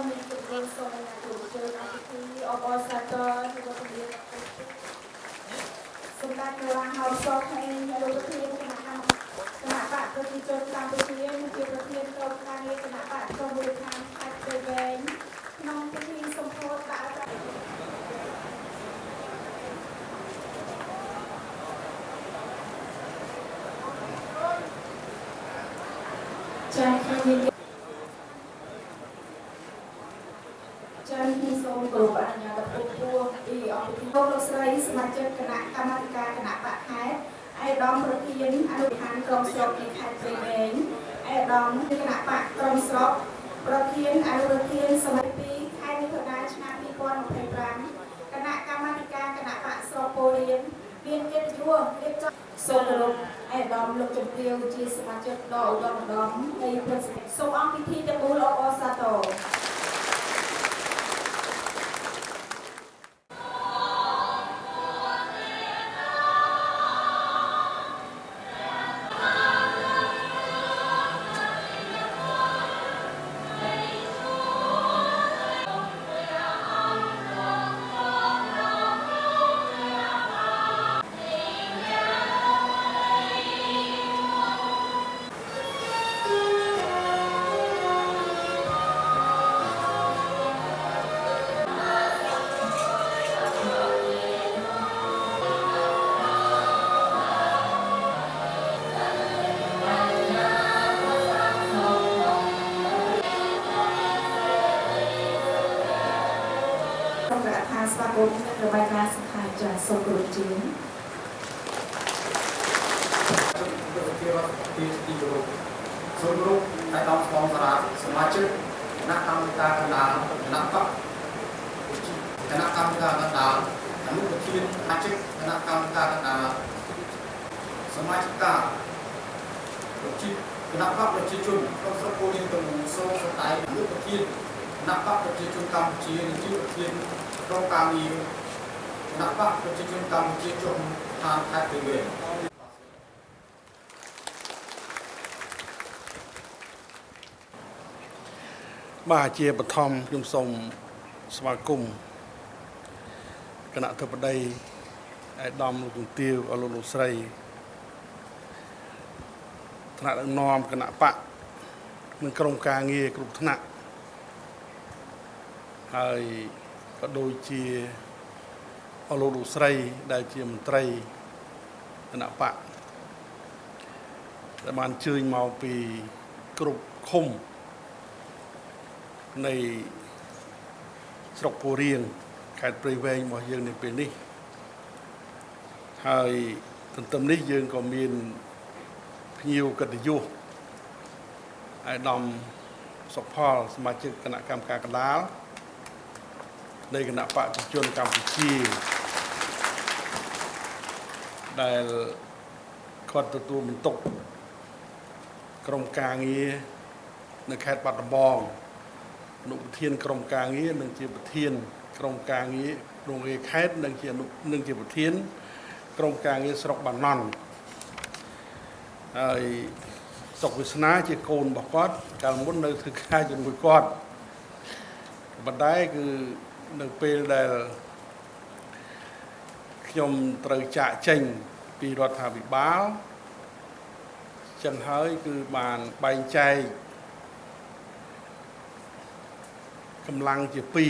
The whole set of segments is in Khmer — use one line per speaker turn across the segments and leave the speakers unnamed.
มีจุดเริ่มต้นในจุดเจอในที่อบสตที่เราเรียนสมการโบราณเขาสอนให้เราเรียนขณะบัตรก็ที่จนตามไปเรียนมันจะเรียนตรงการเรียนขณะบัตรก็บริการใช้ไปแบงน้องที่สมโพธิบัตรใจที่ทรงกรุบอัญญาตปุพวงอีออกที่โลกสลายสมาชิกคณะกรรมการคณะปะแคสไอ้ดอมประเทียนอนุทานกรมสอบในไทยเป็นเองไอ้ดอมคณะปะกรมสอบประเทียนอนุประเทียนสมัยปีไทยในผลงานชนะปีก่อนของไทยปรังคณะกรรมการคณะปะสอบโปรเรียนเรียนเก็บยั่วเรียบจบทรงกรุบไอ้ดอมลงจมเกลียวจีสมาชิกดอกดอมในเพื่อนทรงอังพิธีจมูลอบอสโตประธานสภาองค์ระบายการสังขารจากสมบูรณ์จริง
สมรูปไอ้ดอกทองสระสมาชิกคณะกรรมการคณะคณะปักคณะกรรมการคณะอนุประเทียนสมาชิกคณะกรรมการคณะสมาชิกการคณะปักประชาชนต้องสกุลยิงตรงโซ่สไตล์อนุประเทียนคณะปักประชาชนกัมพูชีที่ประเทียนโครงการนี้คณะปักประชาชนกัมพูชีจงทางไทยเป็นเวร
มหาเจียปฐมยมสมสมาคมคณะเทพไดไอ้ดอมลูกเตียวอารมณ์ใส่คณะนอมคณะปะมันกรมการเงียกรุบธนะไอ้ก็โดยเจียอารมณ์ใส่ได้เจียมไตรคณะปะแต่มันเชื่อมาปีกรุบคมในสระปูเรียงขายปริเวณมาเยือนในปีนี้ให้ตอนนี้เยือนก็มีพิวกติยุไอ้ดอมสพอสมาชิกคณะกรรมการกลาในคณะปฏิจจกัมพูชีได้ขอตัวมันตกกรมการนี้ในแคดปัตตบองนุเทียนกรมการนี้หนึ่งเจียบเทียนกรมการนี้โรงเรียนแคดหนึ่งเจียบเทียนกรมการนี้สระบานนอนสกวิสนาเจียโกนบอกก้อนการมุ่งในถือค่ายจนกุยก้อนบัดได้คือหนึ่งปีได้ยมตรจ่าเจงปีรัฐบิบาลจังเฮ้ยคือบานใบใจกำลังจะปี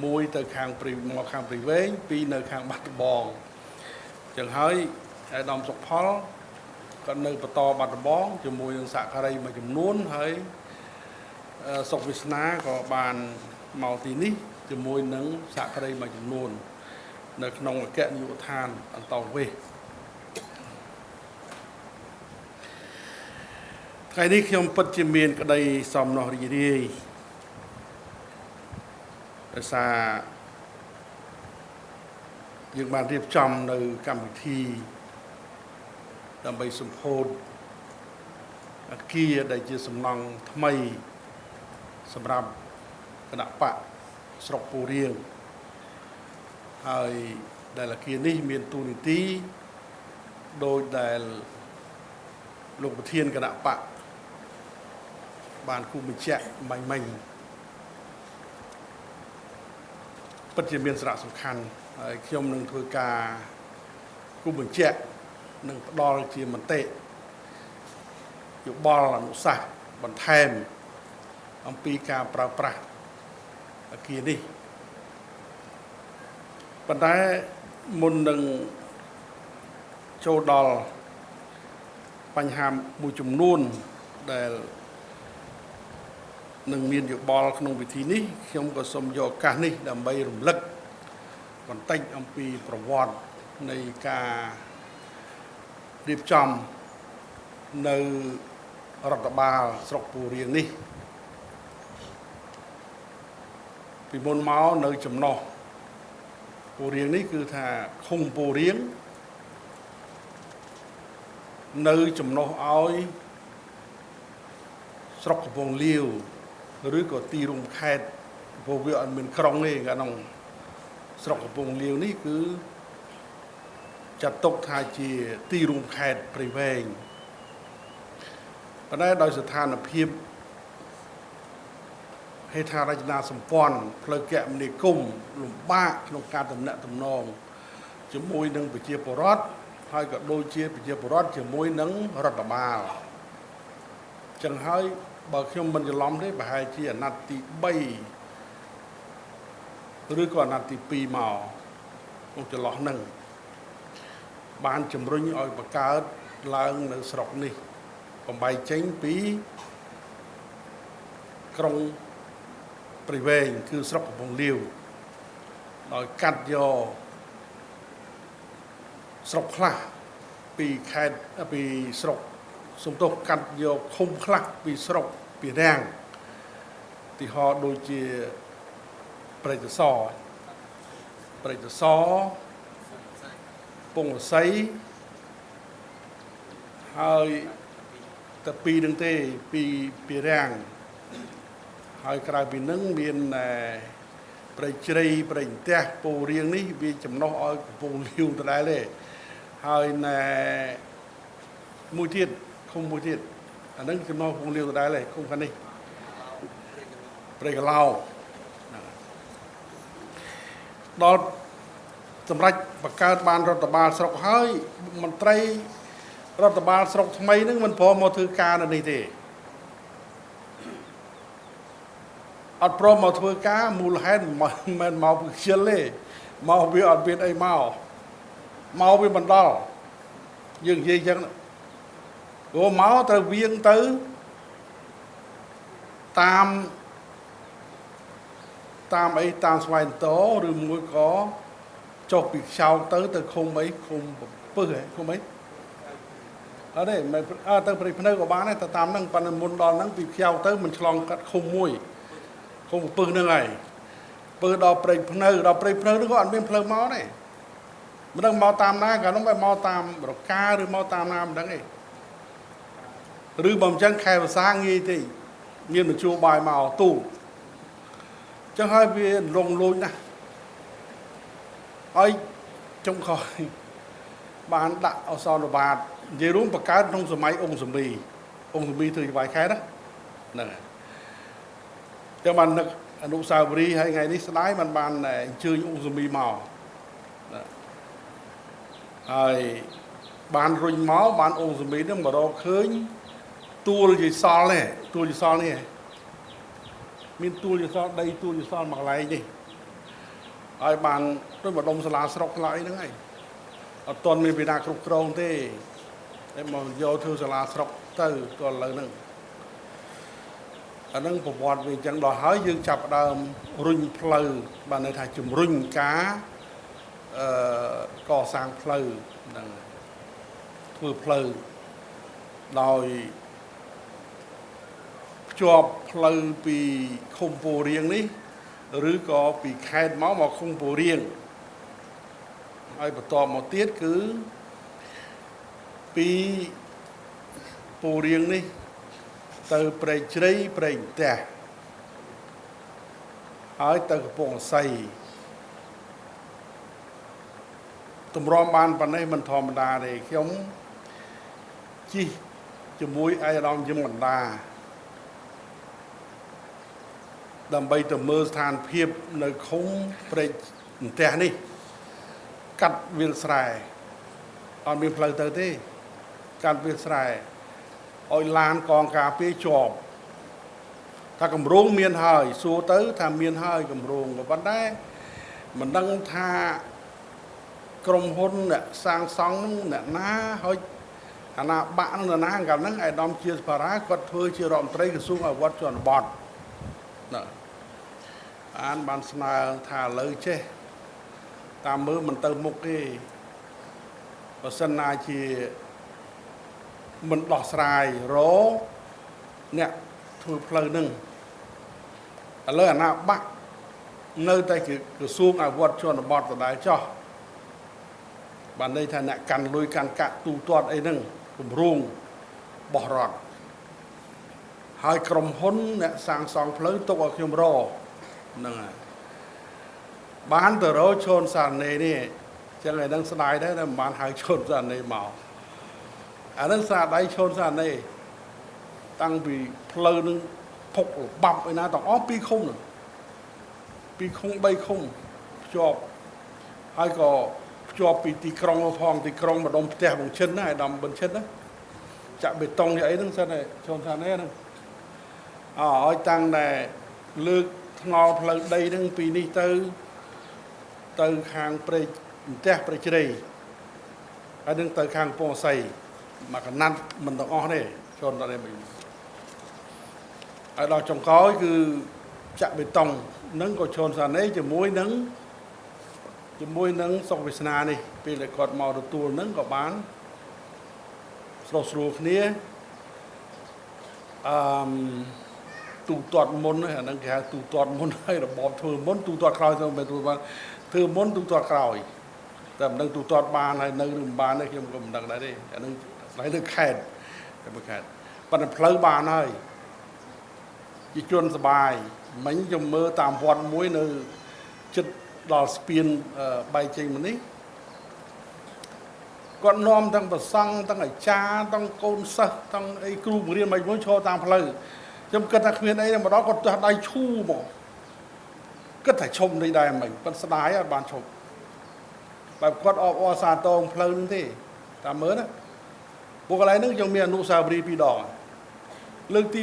มวยtừข้างปริมอข้างปริเวงปีในข้างบัตรบองจังเฮ้ยไอ้ดอมสกพอลก็ในประตอบัตรบองจะมวยยังสักอะไรมาจำนวนเฮ้ยสกวิสนาก็บานเมาตีนี้จะมวยนังสักอะไรมาจำนวนในขนมแกะยุทานอันตอเวใครนี้ขยมปัจจิเมียนก็ได้สอมนอรีเรียซายังมาเรียบจำในกรรมวิธีดำไปสมโพธิเกียได้เจอสำนักทำไมสำหรับคณะปะสระปูเรียงให้ได้ละเกียนี้มีตูนิตีโดยได้ลงประเทียนคณะปะบานคู่มิเชะไม่ ពិតជាមានសារៈសំខាន់ហើយខ្ញុំនឹងធ្វើការគូបញ្ជាក់និងផ្ដល់ជាមតិយោបល់អនុសាសន៍បន្ថែមអំពីការប្រើប្រាស់អគារនេះប៉ុន្តែមុននឹងចូលដល់បញ្ហាមួយចំនួនដែលនឹងមានយោបល់ក្នុងវិធីនេះខ្ញុំក៏សូមយកឱកាសនេះដើម្បីរំលឹកបន្តិចអំពីប្រវត្តិនៃការរៀបចំនៅរដ្ឋបាលស្រុកពូរៀងនេះពីមុនមកនៅចំណុះពូរៀងនេះគឺថាឃុំពូរៀងនៅចំណុះឲ្យស្រុកកំពង់លាវឬក៏ទីរួមខេត្តព្រោះវាអត់មានក្រុងទេក្នុងស្រុកកំពង់លាវនេះគឺចាត់ទុកថាជាទីរួមខេត្តព្រៃវែងប៉ុន្តែដោយស្ថានភាពហេដ្ឋារចនាសម្ព័ន្ធផ្លូវគមនាគមន៍លំបាកក្នុងការទំនាក់ទំនងជាមួយនឹងប្រជាពលរដ្ឋហើយក៏ដូចជាប្រជាពលរដ្ឋជាមួយនឹងរដ្ឋបាលចឹងហើយបើខ្ញុំមិនច្រឡំទេប្រហែលជាអាណត្តិទី3ឬក៏អាណត្តិទី2មកក្នុងចន្លោះហ្នឹងបានជំរុញឲ្យបង្កើតឡើងនៅស្រុកនេះបំបីចេញពីក្រុងព្រៃវែងគឺស្រុកកំពង់លាវដោយកាត់យកស្រុកខ្លះពីខេត្តពីស្រុកសំទោសកាត់យកឃុំខ្លះពីស្រុកពីរាំងទីហោដូចជាព្រៃតសពងស័យហើយតែពីរនឹងទេពីរាំងហើយក្រៅពីនឹងមានព្រៃជ្រៃព្រៃផ្ទះពូរៀងនេះវាចំណុះឲ្យកំពង់លាវដដែលទេហើយមួយទៀតឃុំមួយទៀតអានឹងចំណុះកំពង់លាវដដែលទេឃុំខាងនេះព្រៃកឡោដល់សម្រាប់បង្កើតបានរដ្ឋបាលស្រុកហើយមន្ត្រីរដ្ឋបាលស្រុកថ្មីហ្នឹងមិនព្រមមកធ្វើការនៅនេះទេអត់ព្រមមកធ្វើការមូលហេតុមិនមកពីខ្ជិលទេមកវាអត់មានអីមកវាមិនដល់យើងនិយាយចឹងព្រោះមកត្រូវវៀងទៅតាមអីតាមស្វែងតឬមួយក៏ចុះពីខ្យោកទៅឃុំអីឃុំពឹសឃុំអីអត់ទេទៅព្រៃភ្នៅក៏បានដែរតែតាមហ្នឹងប៉ុន្តែមុនដល់ហ្នឹងពីខ្យោកទៅមិនឆ្លងកាត់ឃុំមួយឃុំពឹសហ្នឹងហើយពឹសដល់ព្រៃភ្នៅនោះក៏អត់មានផ្លូវមកដែរមិនដឹងមកតាមណាកាលនោះមកតាមរកាឬមកតាមណាមិនដឹងទេឬបើមិនចឹងខែភាសាងាយទេមានមជ្ឈបាយមកទូចឹងហើយវាលងលួចណាស់ហើយចុងក្រោយបានដាក់អសនបាតនិយាយរួមបង្កើតក្នុងសម័យអង្គសមីធ្វើជាវាយខេតហ្នឹងហើយតែបាននឹកអនុស្សាវរីយ៍ហើយថ្ងៃនេះស្ដាយបានអញ្ជើញអង្គសមីមកហើយបានរុញមកបានអង្គសមីហ្នឹងមករកឃើញទួលយីសល់នេះមានទួលយីសល់ដីទួលយីសល់មួយកន្លែងនេះហើយបានដូចម្ដុំសាលាស្រុកខ្លះអីហ្នឹងហើយអត់ទាន់មានវិធានគ្រប់គ្រងទេតែមកយកធ្វើសាលាស្រុកទៅក៏ឥឡូវហ្នឹងអាហ្នឹងប្រវត្តិវាអញ្ចឹងដល់ហើយយើងចាប់ផ្ដើមរុញផ្លូវបានន័យថាជំរុញការកសាងផ្លូវហ្នឹងធ្វើផ្លូវដោយភ្ជាប់ផ្លូវពីឃុំពូរៀងនេះឬក៏ពីខេត្តមកឃុំពូរៀងហើយបន្តមកទៀតគឺពីពូរៀងនេះទៅព្រៃជ្រៃព្រៃផ្ទះហើយទៅកំពង់ស័យទម្រាំបានប៉ុណ្ណេះមិនធម្មតាទេខ្ញុំជិះជាមួយឯកឧត្តមយមបណ្ដា ដើម្បីទៅមើលស្ថានភាពនៅឃុំព្រែកផ្ទះនេះកាត់វាលស្រែអត់មានផ្លូវទៅទេកាត់វាលស្រែឲ្យឡានកងការពារជាប់ថាគម្រោងមានហើយសួរទៅថាមានហើយគម្រោងក៏ប៉ុន្តែមិនដឹងថាក្រុមហ៊ុនអ្នកសាងសង់អ្នកណាហើយអាណាបាក់នឹងណាកាលហ្នឹងឯកឧត្តមជាសភារាគាត់ធ្វើជារដ្ឋមន្ត្រីក្រសួងអភិវឌ្ឍជនបទណាអានបានស្នើថាឥឡូវចេះតាមមើលមិនទៅមុខទេបើសិនណាជាមិនដោះស្រាយរអ្នកធ្វើផ្លូវហ្នឹងឥឡូវអាណាបាក់នៅតែក្រសួងអភិវឌ្ឍជនបទដដែលចោះបានន័យថាអ្នកកាន់លុយកាន់កាក់ទូទាត់អីហ្នឹងគម្រោងបោះរដ្ឋហើយក្រុមហ៊ុនអ្នកសាងសង់ផ្លូវទុកឲ្យខ្ញុំរហ្នឹងហើយបានទៅរកឈុនសារណេនេះចឹងឯហ្នឹងស្ដាយដែរតែមិនបានហៅឈុនសារណេមកអាហ្នឹងស្ដាយឈុនសារណេតាំងពីផ្លូវនឹងភុកបាប់ឯណាទាំងអស់2ឃុំហ្នឹង2ឃុំ3ឃុំភ្ជាប់ហើយក៏ភ្ជាប់ពីទីក្រុងផងទីក្រុងម្ដុំផ្ទះបង្ឈិនណាឯដំបង្ឈិនណាចាក់បេតុងយ៉ាងអីហ្នឹងសិនឯឈុនសារណេហ្នឹងឲ្យតាំងតែលើកថ្នល់ផ្លូវដីហ្នឹងពីនេះទៅខាងព្រែកផ្ទះព្រែកជ្រៃហើយនឹងទៅខាងពងសីមកកណាត់មិនទាំងអស់ទេឈុនសារណេមិនហើយដល់ចុងក្រោយគឺចាក់បេតុងហ្នឹងក៏ឈុនសារណេជាមួយនឹងសុខវាសនានេះពេលដែលគាត់មកទទួលហ្នឹងក៏បានស្រុះស្រួលគ្នាទូទាត់មុនអាហ្នឹងគេហៅទូទាត់មុនហើយរបបធ្វើមុនទូទាត់ក្រោយទៅមិនធ្វើមុនទូទាត់ក្រោយតែមិនដឹងទូទាត់បានហើយនៅឬមិនបានទេខ្ញុំក៏មិនដឹងដែរទេអាហ្នឹងស្ដីទៅខេត្តតែមួយខេត្តប៉ុន្តែផ្លូវបានហើយជាជនសបាយមិញខ្ញុំមើលតាមវត្តមួយនៅចិត្តដល់ស្ពានបែកចេញមកនេះគាត់នាំទាំងប្រសង់ទាំងអាចារ្យទាំងកូនសិស្សទាំងអីគ្រូបង្រៀនមិនមួយឈរតាមផ្លូវខ្ញុំគិតថាគ្មានអីម្ដងគាត់ទះដៃឈូមកគិតថាឈុំនេះដែរមិនប៉ុន្តែស្ដាយអត់បានឈប់បើគាត់អបអរសាទរផ្លូវហ្នឹងទេតាមមើលណាពួកកន្លែងហ្នឹងយើងមានអនុស្សាវរីយ៍2ដងលើកទី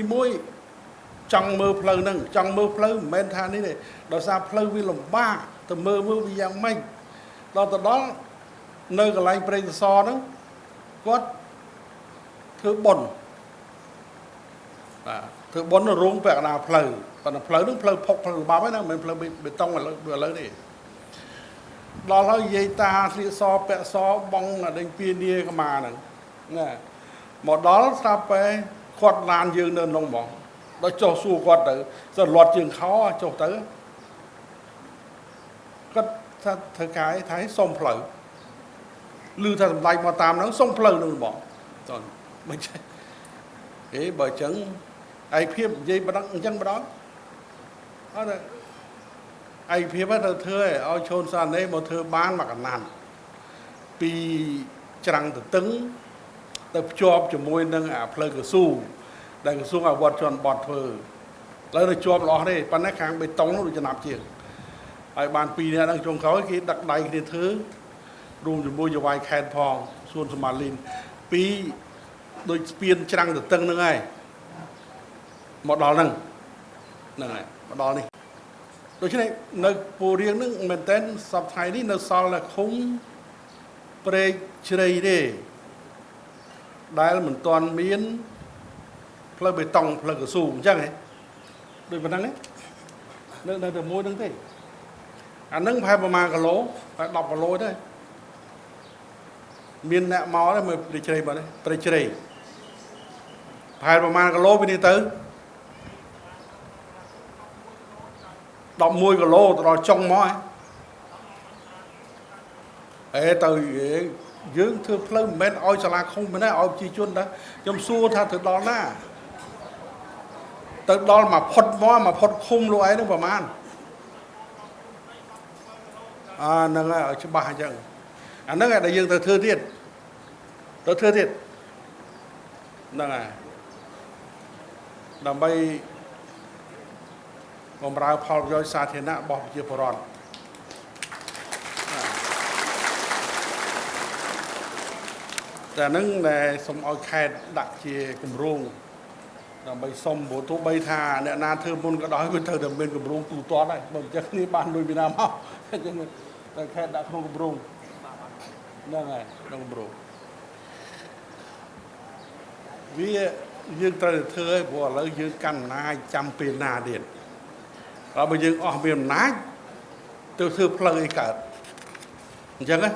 1ចង់មើលផ្លូវហ្នឹងចង់មើលផ្លូវមិនមែនថានេះទេដោយសារផ្លូវវាលំបាកទៅមើលវាយ៉ាងម៉េចដល់ទៅដល់នៅកន្លែងព្រៃសសរហ្នឹងគាត់ធ្វើបុណ្យបាទធ្វើបុណ្យរោងពាក់កណ្ដាលផ្លូវប៉ុន្តែផ្លូវហ្នឹងផ្លូវផុកផ្លូវបាប់ហ្នឹងមិនមែនផ្លូវបេតុងឥឡូវទេដល់ហើយយាយតាស្លៀកសពាក់សបងដេញពីនីកម្មាហ្នឹងណាមកដល់ស្រាប់តែគាត់ឡានយើងនៅក្នុងហ្មងដល់ចុះសួរគាត់ទៅសិនលាត់ជើងខោចុះទៅគាត់ថាធ្វើការថាសុំផ្លូវឮថាសម្ដេចមកតាមហ្នឹងសុំផ្លូវនឹងបងតើមិនចេះបើអញ្ចឹងឯភាពនិយាយបណ្ដឹងអញ្ចឹងម្ដងអត់ទេឯភាពទៅធ្វើឲ្យឈូនសារណេមកធ្វើបានមកកណាត់ពីច្រាំងទៅតឹងទៅភ្ជាប់ជាមួយនឹងអាផ្លូវកស៊ូដែលក្រសួងអភិវឌ្ឍជនបទធ្វើឥឡូវទៅជាប់ល្អទេប៉ុន្តែខាងបេតុងនោះចំណាប់ជាងហើយបាន2នាក់ហ្នឹងចុងក្រោយគេដឹកដៃគ្នាធ្វើរួមជាមួយយវាយខេត្តផងសួនសមាលីន2ដូចស្ពានច្រាំងទៅតឹងហ្នឹងហើយមកដល់ហ្នឹងហើយមកដល់នេះដូច្នេះនៅពូរៀងហ្នឹងមែនតើសប្តាហ៍ថ្ងៃនេះនៅសល់តែឃុំព្រែកជ្រៃទេដែលមិនទាន់មានផ្លូវបេតុងផ្លូវកស៊ូអញ្ចឹងហ៎ដូចប៉ុណ្ណឹងនៅតែមួយហ្នឹងទេអាហ្នឹងប្រហែលប្រហែលគីឡូប្រហែល10គីឡូទេមានអ្នកមកទេមើលព្រៃជ្រៃបាត់ទេព្រៃជ្រៃប្រហែលប្រហែលគីឡូពីនេះទៅ11គីឡូទៅដល់ចុងមកទៅយើងធ្វើផ្លូវមិនមែនឲ្យសាលាឃុំមិនដែរឲ្យប្រជាជនដែរខ្ញុំសួរថាទៅដល់ណាទៅដល់មកផុតមកផុតឃុំលោកឯងនឹងប្រហែលហ្នឹងហើយឲ្យច្បាស់អញ្ចឹងអាហ្នឹងដែលយើងទៅធ្វើទៀតហ្នឹងហើយដើម្បី បំរើផលប្រយោជន៍សាធារណៈរបស់ប្រជាពលរដ្ឋតែនឹងដែលសូមឲ្យខេត្តដាក់ជាគម្រោងដើម្បីសុំព្រោះទោះបីថាអ្នកណាធ្វើមុនក៏ដោយវាត្រូវតែមានគម្រោងទូទាត់ដែរបើមិនចឹងគ្នាបានលុយពីណាមកអញ្ចឹងតែខេត្តដាក់ក្នុងគម្រោងហ្នឹងហើយក្នុងគម្រោងវាយើងត្រូវតែធ្វើឲ្យព្រោះឥឡូវយើងកាន់អំណាចចាំពេលណាទៀតហើយបើយើងអស់មានអំណាចទៅធ្វើផ្លូវអីកើតអញ្ចឹងណា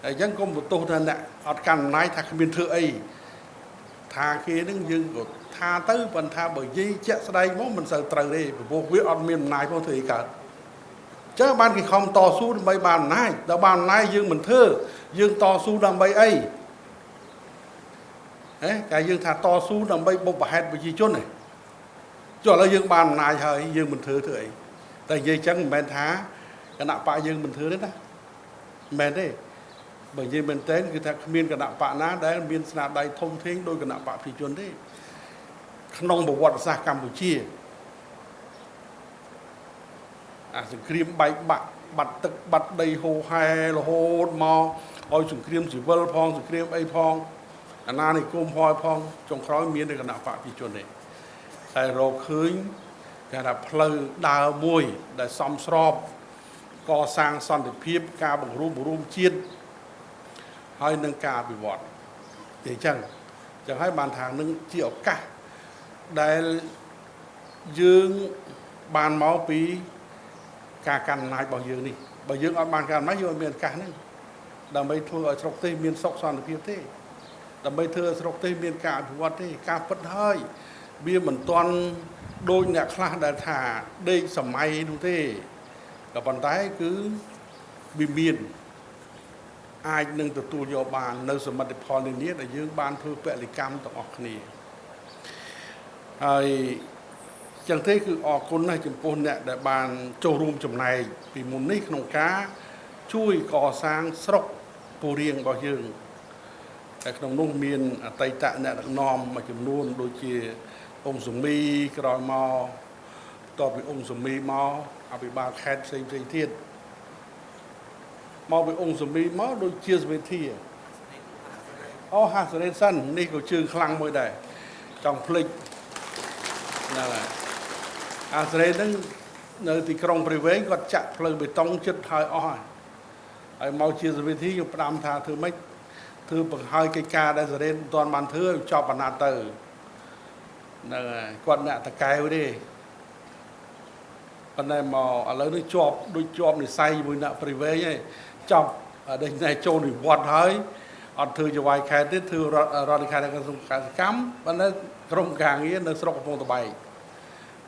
អញ្ចឹងកុំបន្ទោសថាអ្នកអត់កាន់អំណាចថាគ្មានធ្វើអីថាគេនឹងយើងក៏ថាទៅប៉ុន្តែបើនិយាយជាក់ស្ដែងមកមិនសូវត្រូវទេព្រោះវាអត់មានអំណាចមកធ្វើអីកើតអញ្ចឹងបានគេខំតស៊ូដើម្បីបានអំណាចដល់បានអំណាចយើងមិនធ្វើយើងតស៊ូដើម្បីអីកាលយើងថាតស៊ូដើម្បីបុព្វហេតុប្រជាជនហ្នឹងចុះឥឡូវយើងបានអំណាចហើយយើងមិនធ្វើអីតែនិយាយចឹងមិនមែនថាគណៈបកយើងមិនធ្វើទេណាមិនមែនទេបើនិយាយមែនតើគឺថាគ្មានគណៈបកណាដែលមានស្នាដៃធំធេងដោយគណៈបកប្រជាជនទេក្នុងប្រវត្តិសាស្ត្រកម្ពុជាអាសង្គ្រាមបែកបាក់បាត់ទឹកបាត់ដីហូរហែរហូតមកឲ្យសង្គ្រាមស៊ីវិលផងសង្គ្រាមអីផងអាណានិគមហើយផងចុងក្រោយមានតែគណៈបកប្រជាជនទេតែរកឃើញគេថាផ្លូវដើរមួយដែលសមស្របកសាងសន្តិភាពការបង្រួមជាតិហើយនឹងការអភិវឌ្ឍតែអញ្ចឹងហើយបានថានឹងជាឱកាសដែលយើងបានមកពីការកាន់អំណាចរបស់យើងនេះបើយើងអត់បានកាន់អំណាចយើងអត់មានឱកាសហ្នឹងដើម្បីធ្វើឲ្យស្រុកទេសមានសុខសន្តិភាពទេដើម្បីធ្វើឲ្យស្រុកទេសមានការអភិវឌ្ឍទេការពិតហើយវាមិនទាន់ដូចអ្នកខ្លះដែលថាដេកសម័យនោះទេតែប៉ុន្តែគឺវាមានអាចនឹងទទួលយកបាននៅសមិទ្ធផលនានាដែលយើងបានធ្វើពលិកម្មទាំងអស់គ្នាហើយចឹងទេគឺអរគុណណាស់ចំពោះអ្នកដែលបានចូលរួមចំណែកពីមុននេះក្នុងការជួយកសាងស្រុកពូរៀងរបស់យើងតែក្នុងនោះមានអតីតអ្នកដឹកនាំមួយចំនួនដូចជាអង្គសុមីក្រោយមកតពីអង្គសុមីមកអភិបាលខេត្តផ្សេងទៀតមកពីអង្គសុមីមកដូចជាសវេធាអូហាសរេនសិននេះក៏ជើងខ្លាំងមួយដែរចង់ភ្លេចហ្នឹងហើយអាស្រ័យនឹងនៅទីក្រុងព្រៃវែងគាត់ចាក់ផ្លូវបេតុងចិត្តហើយអស់ហើយមកជាសវេធាខ្ញុំផ្ដាំថាធ្វើម៉េចធ្វើបង្ហើយកិច្ចការដែលសរេនមិនទាន់បានធ្វើឲ្យចប់បណ្ណាទៅហ្នឹងហើយគាត់អ្នកតកែវទេប៉ុន្តែមកឥឡូវនេះជាប់ដូចជាប់និស័យជាមួយអ្នកព្រៃវែងហើយចប់ដេញតែចូលនិវត្តន៍ហើយអត់ធ្វើជាវាយខេត្តទេធ្វើរដ្ឋលេខាធិការក្រសួងកសិកម្មប៉ុន្តែក្រុមការងារនៅស្រុកកំពង់ត្បែង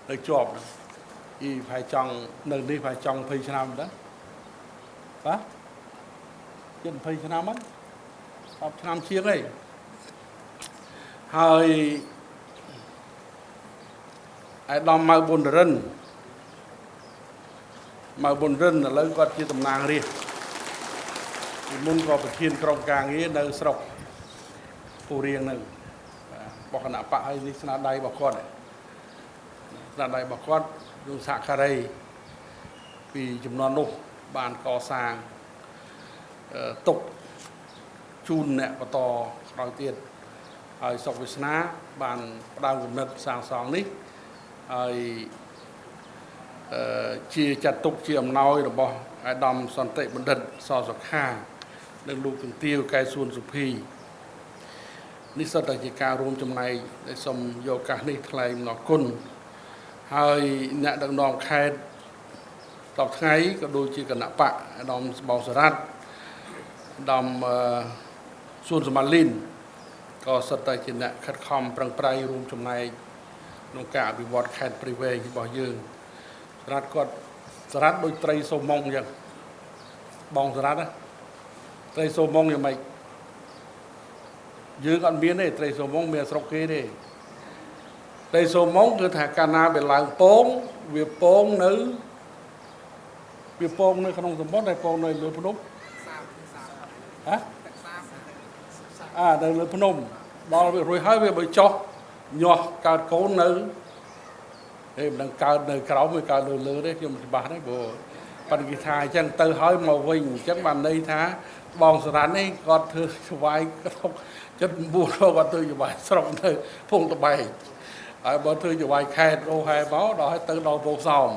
នៅជាប់អ៊ីផៃចង់នៅនេះផៃចង់20ឆ្នាំដែរបាទជិត20ឆ្នាំហ្នឹង10ឆ្នាំជាងហើយហើយអាយដាមម៉ៅប៊ុនរិនឥឡូវគាត់ជាតំណាងរាស្ត្រពីមុនក៏ប្រធានក្រុមការងារនៅស្រុកពូរៀងហ្នឹងរបស់គណៈបកហើយនេះស្នាដៃរបស់គាត់ស្នាដៃរបស់គាត់លោកសហការីពីចំនួននោះបានកសាងទុកជូនអ្នកបន្តក្រោយទៀតហើយសុខវាសនាបានផ្ដើមគំនិតសាងសង់នេះហើយជាចាត់ទុកជាអំណោយរបស់អាយដាមសន្តិបណ្ឌិតសសុខានិងលោកជំទាវកែសួនសុភីនេះសុទ្ធតែជាការរួមចំណែកដែលសូមយកឱកាសនេះថ្លែងអំណរគុណហើយអ្នកដឹកនាំខេត្ត10ថ្ងៃក៏ដូចជាគណៈបកអាដាមបោសរ៉ាត់អាដាមសួនសមាលីនក៏សុទ្ធតែជាអ្នកខិតខំប្រឹងប្រែងរួមចំណែកក្នុងការអភិវឌ្ឍខេត្តព្រៃវែងរបស់យើងសរ៉ាត់គាត់សរ៉ាត់ដូចត្រីសូម៉ុងអញ្ចឹងបងសរ៉ាត់ណាត្រីសូម៉ុងយ៉ាងម៉េចយើងអត់មានទេត្រីសូម៉ុងមានស្រុកគេទេត្រីសូម៉ុងគឺថាកាលណាវាឡើងពងវាពងនៅក្នុងសមុទ្រហើយពងនៅលើភ្នំហ៎នៅលើភ្នំដល់វារួចហើយវាបើចុះញាស់កើតកូននៅ មិនដឹងកើតនៅក្រោមឬកើតលើលើទេខ្ញុំច្បាស់ទេព្រោះប៉ុន្តែគេថាអញ្ចឹងទៅហើយមកវិញអញ្ចឹងបានន័យថាបងសរ៉ាន់នេះគាត់ធ្វើច្បាយក្រុក79គាត់ធ្វើច្បាយស្រុកនៅភូមិតបែកហើយបើធ្វើច្បាយខេត្តអូហែមកដល់ឲ្យទៅដល់ពោធិ៍សោម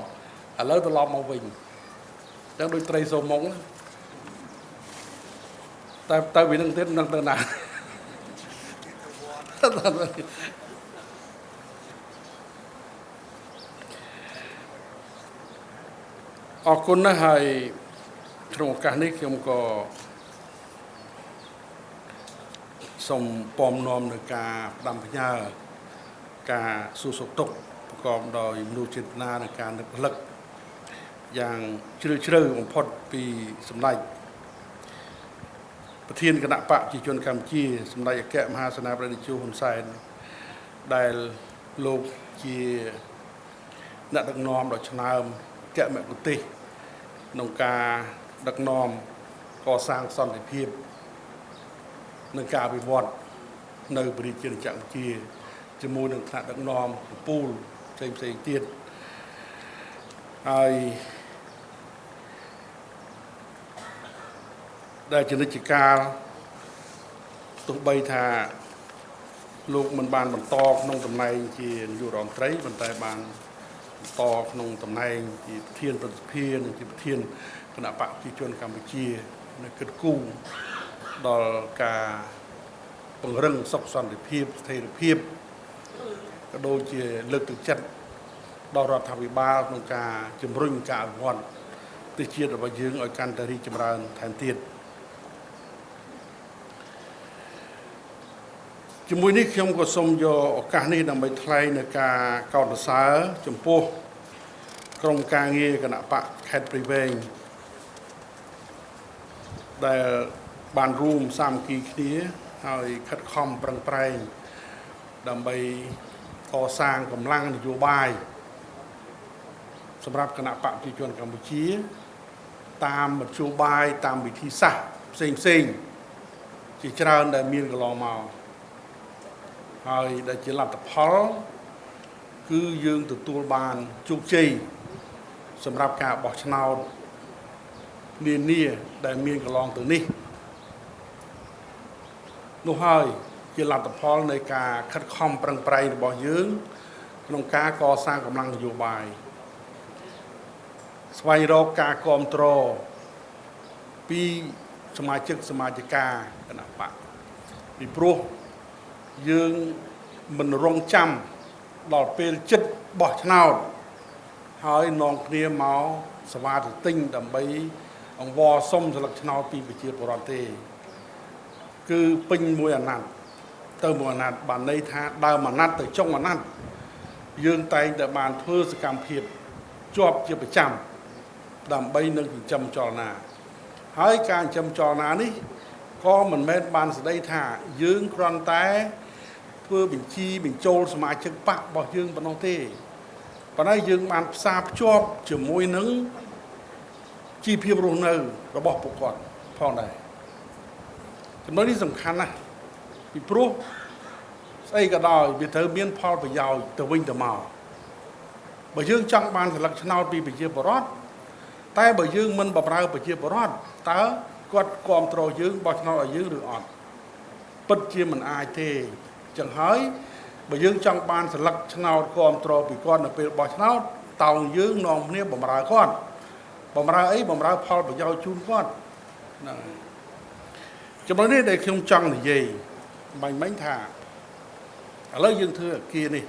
ឥឡូវត្រឡប់មកវិញអញ្ចឹងដូចត្រីសូមុងតែទៅវានឹងទៀតមិនដឹងទៅណាអរគុណណាស់ហើយក្នុងឱកាសនេះខ្ញុំក៏សូមពំនាំនឹងការផ្ដាំផ្ញើការសួរសុខទុក្ខប្រកបដោយមនុស្សចេតនានិងការនឹករលឹកយ៉ាងជ្រាលជ្រៅបំផុតពីសម្ដេចប្រធានគណៈបកប្រជាជនកម្ពុជាសម្ដេចអគ្គមហាសេនាបតីតេជោហ៊ុនសែនដែលលោកជាអ្នកដឹកនាំដ៏ឆ្នើមកមគុទេសក្នុងការដឹកនាំកសាងសន្តិភាពនិងការវិវត្តនៅប្រជាជាតិកម្ពុជាជាមួយនឹងថ្នាក់ដឹកនាំកំពូលផ្សេងទៀតហើយដែលជានិច្ចកាលទោះបីថាលោកមិនបានបន្តក្នុងតំណែងជានាយករដ្ឋមន្ត្រីប៉ុន្តែបានបន្តក្នុងតំណែងជាប្រធានប្រតិភិនិងជាប្រធានគណៈបកប្រជាជនកម្ពុជានៅគិតគូរដល់ការពង្រឹងសុខសន្តិភាពស្ថិរភាពក៏ដូចជាលើកទឹកចិត្តដល់រដ្ឋាភិបាលក្នុងការជំរុញការអភិវឌ្ឍប្រទេសជាតិរបស់យើងឲ្យកាន់តែរីកចម្រើនថែមទៀតជាមួយនេះខ្ញុំក៏សូមយកឱកាសនេះដើម្បីថ្លែងនៅការកោតសរសើរចំពោះក្រុមការងារគណៈបកខេត្តព្រៃវែងដែលបានរួមសាមគ្គីគ្នាហើយខិតខំប្រឹងប្រែងដើម្បីកសាងកម្លាំងនយោបាយសម្រាប់គណៈបកប្រជាជនកម្ពុជាតាមមធ្យោបាយតាមវិធីសាស្ត្រផ្សេងជាច្រើនដែលមានកន្លងមកហើយដែលជាលទ្ធផលគឺយើងទទួលបានជោគជ័យសម្រាប់ការបោះឆ្នោតនានាដែលមានកន្លងទៅនេះនោះហើយជាលទ្ធផលនៃការខិតខំប្រឹងប្រែងរបស់យើងក្នុងការកសាងកម្លាំងនយោបាយស្វែងរកការគាំទ្រពីសមាជិកសមាជិកាគណៈបកពីព្រោះយើងមិនរងចាំដល់ពេលចិត្តបោះឆ្នោតហើយនាំគ្នាមកសវ៉ាទៅទិញដើម្បីអង្វរសុំស្លឹកឆ្នោតពីប្រជាពលរដ្ឋទេគឺពេញមួយអាណត្តិទៅមួយអាណត្តិបានន័យថាដើមអាណត្តិទៅចុងអាណត្តិយើងតែងតែបានធ្វើសកម្មភាពជាប់ជាប្រចាំដើម្បីនឹងចិញ្ចឹមចលនាហើយការចិញ្ចឹមចលនានេះក៏មិនមែនបានស្ដីថាយើងគ្រាន់តែធ្វើបញ្ជីបញ្ចូលសមាជិកបករបស់យើងប៉ុណ្ណោះទេប៉ុន្តែយើងបានផ្សារភ្ជាប់ជាមួយនឹងជីវភាពរស់នៅរបស់ពួកគាត់ផងដែរចំណុចនេះសំខាន់ណាស់ពីព្រោះស្អីក៏ដោយវាត្រូវមានផលប្រយោជន៍ទៅវិញទៅមកបើយើងចង់បានស្លឹកឆ្នោតពីប្រជាពលរដ្ឋតែបើយើងមិនបម្រើប្រជាពលរដ្ឋតើគាត់គ្រប់គ្រងយើងបោះឆ្នោតឲ្យយើងឬអត់ពិតជាមិនអាចទេចឹងហើយបើយើងចង់បានស្លឹកឆ្នោតគ្រប់គ្រងពីគាត់នៅពេលបោះឆ្នោតតោងយើងនាំគ្នាបម្រើគាត់បម្រើអីបម្រើផលប្រយោជន៍ជូនគាត់ហ្នឹងចំណុចនេះដែលខ្ញុំចង់និយាយមិញថាឥឡូវយើងធ្វើអគារនេះ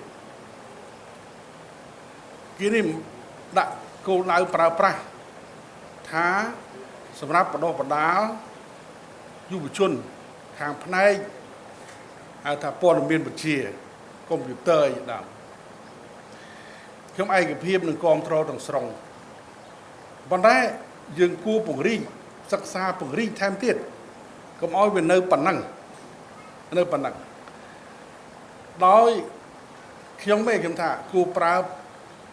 ដាក់គោលដៅប្រើប្រាស់ថាសម្រាប់បណ្ដុះបណ្ដាលយុវជនខាងផ្នែកហៅថាព័ត៌មានវិទ្យាកុំព្យូទ័រអីដើមខ្ញុំឯកភាពនឹងគ្រប់គ្រងទាំងស្រុងប៉ុន្តែយើងគួរពង្រីកសិក្សាពង្រីកថែមទៀតកុំឲ្យវានៅប៉ុណ្ណឹងដោយខ្ញុំថាគួរប្រើ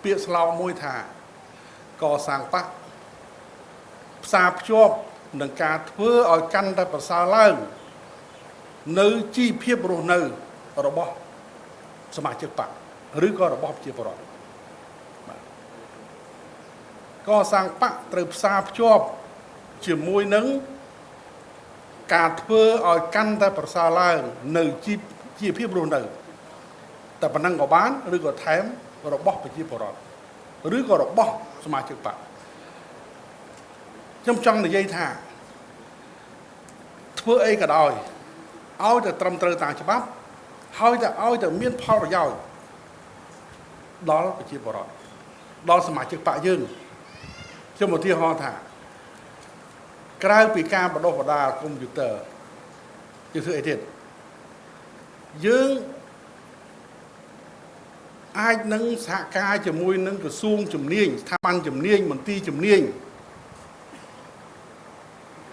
ពាក្យស្លោកមួយថាកសាងបកផ្សារភ្ជាប់នឹងការធ្វើឲ្យកាន់តែប្រសើរឡើងនៅជីវភាពរស់នៅរបស់សមាជិកបកឬក៏របស់ប្រជាពលរដ្ឋ ก็สร้างปะตรึบซาพจบជាមួយនឹងការធ្វើឲ្យកាន់តែប្រសើរឡើងនៅជីវភាពរស់នៅតែប៉ុណ្ណឹងក៏បានឬក៏ថែមរបស់ប្រជាពលរដ្ឋឬក៏របស់សមាជិកបកខ្ញុំចង់និយាយថាធ្វើអីក៏ដោយឲ្យតែត្រឹមត្រូវតាមច្បាប់ហើយឲ្យតែមានផលប្រយោជន៍ដល់ប្រជាពលរដ្ឋដល់សមាជិកបកយើងខ្ញុំឧទាហរណ៍ថាក្រៅពីការបដិបដាកុំព្យូទ័រយើងធ្វើអីទៀតយើងអាចនឹងសហការជាមួយនឹងក្រសួងជំនាញស្ថាប័នជំនាញមន្ទីរជំនាញ